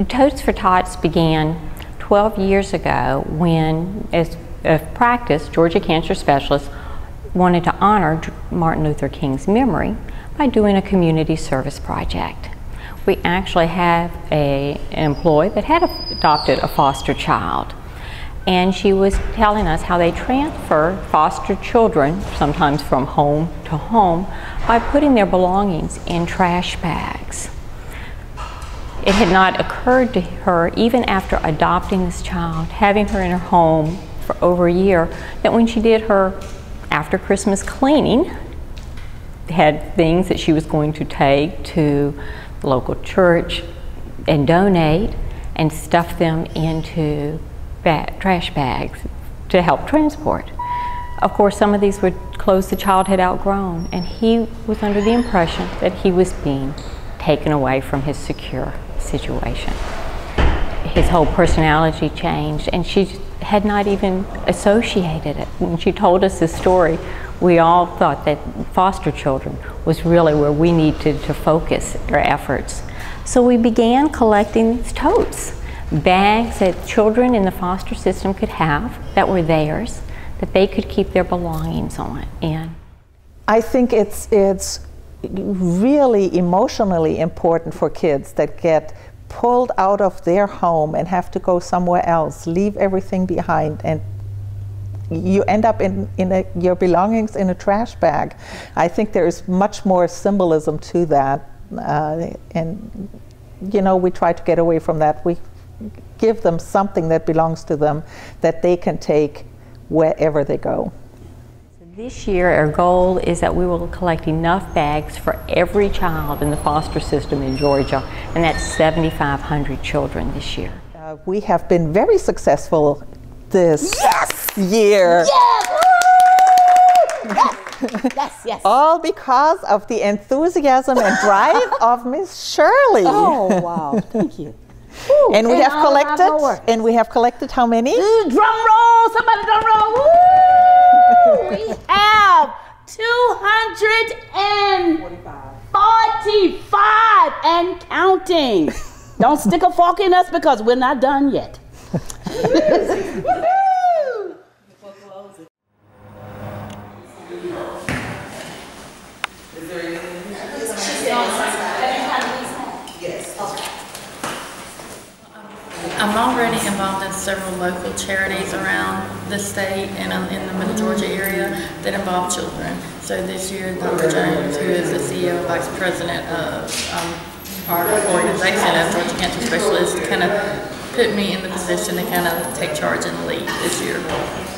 Totes for Tots began 12 years ago when, as a practice, Georgia cancer specialists wanted to honor Martin Luther King's memory by doing a community service project. We actually have an employee that had adopted a foster child, and she was telling us how they transfer foster children, sometimes from home to home, by putting their belongings in trash bags. It had not occurred to her, even after adopting this child, having her in her home for over a year, that when she did her after Christmas cleaning, had things that she was going to take to the local church and donate and stuff them into trash bags to help transport. Of course, some of these were clothes the child had outgrown, and he was under the impression that he was being taken away from his secure situation. His whole personality changed, and she had not even associated it. When she told us this story, we all thought that foster children was really where we needed to focus our efforts. So we began collecting these totes, bags that children in the foster system could have that were theirs, that they could keep their belongings in. I think it's really emotionally important for kids that get pulled out of their home and have to go somewhere else, leave everything behind, and you end up in your belongings in a trash bag. I think there is much more symbolism to that, and you know, we try to get away from that. We give them something that belongs to them that they can take wherever they go. This year, our goal is that we will collect enough bags for every child in the foster system in Georgia, and that's 7,500 children this year. We have been very successful this year. Yes! Yes! Yes, yes. All because of the enthusiasm and drive of Miss Shirley. Oh, wow. Thank you. Ooh, and we have collected how many? Drum roll, somebody drum roll. Woo! We have 245 and counting. Don't stick a fork in us because we're not done yet. I'm already involved in several local charities around the state and in the Middle Georgia area that involve children. So this year, Dr. Jones, who is the CEO and Vice President of our organization as Georgia Cancer Specialist, kind of put me in the position to kind of take charge and lead this year.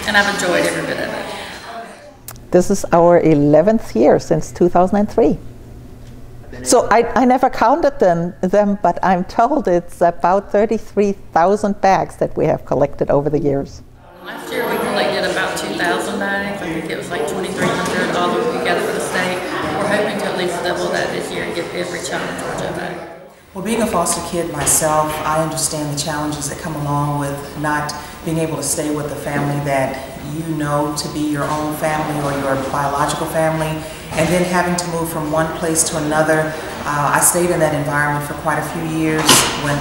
And I've enjoyed every bit of it. This is our 11th year since 2003. So I never counted them, but I'm told it's about 33,000 bags that we have collected over the years. Last year we collected about 2,000 bags. I think it was like $2,300 all together for the state. We're hoping to at least double that this year and get every child in Georgia a bag. Well, being a foster kid myself, I understand the challenges that come along with not being able to stay with the family that you know to be your own family or your biological family, and then having to move from one place to another. I stayed in that environment for quite a few years when,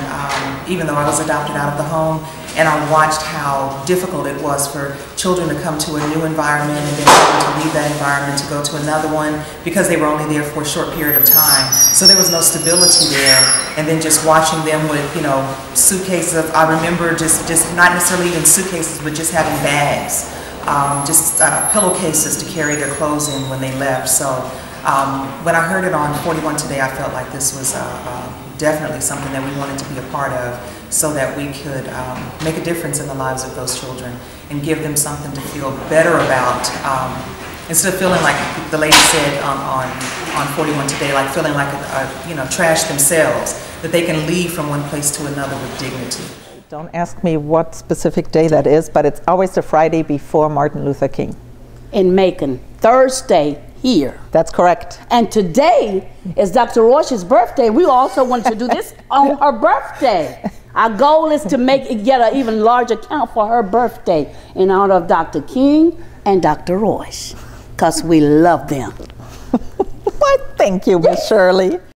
even though I was adopted out of the home, and I watched how difficult it was for children to come to a new environment and then having to leave that environment to go to another one because they were only there for a short period of time. So there was no stability there, and then just watching them with, you know, suitcases. I remember just not necessarily even suitcases, but just having bags, pillowcases to carry their clothes in when they left. So when I heard it on 41 Today, I felt like this was definitely something that we wanted to be a part of, so that we could make a difference in the lives of those children and give them something to feel better about, instead of feeling like the lady said on 41 Today, like feeling like trash themselves, that they can leave from one place to another with dignity. Don't ask me what specific day that is, but it's always the Friday before Martin Luther King. In Macon, Thursday here. That's correct. And today is Dr. Royce's birthday. We also wanted to do this on her birthday. Our goal is to get an even larger count for her birthday in honor of Dr. King and Dr. Royce, because we love them. Why, thank you, Miss Shirley.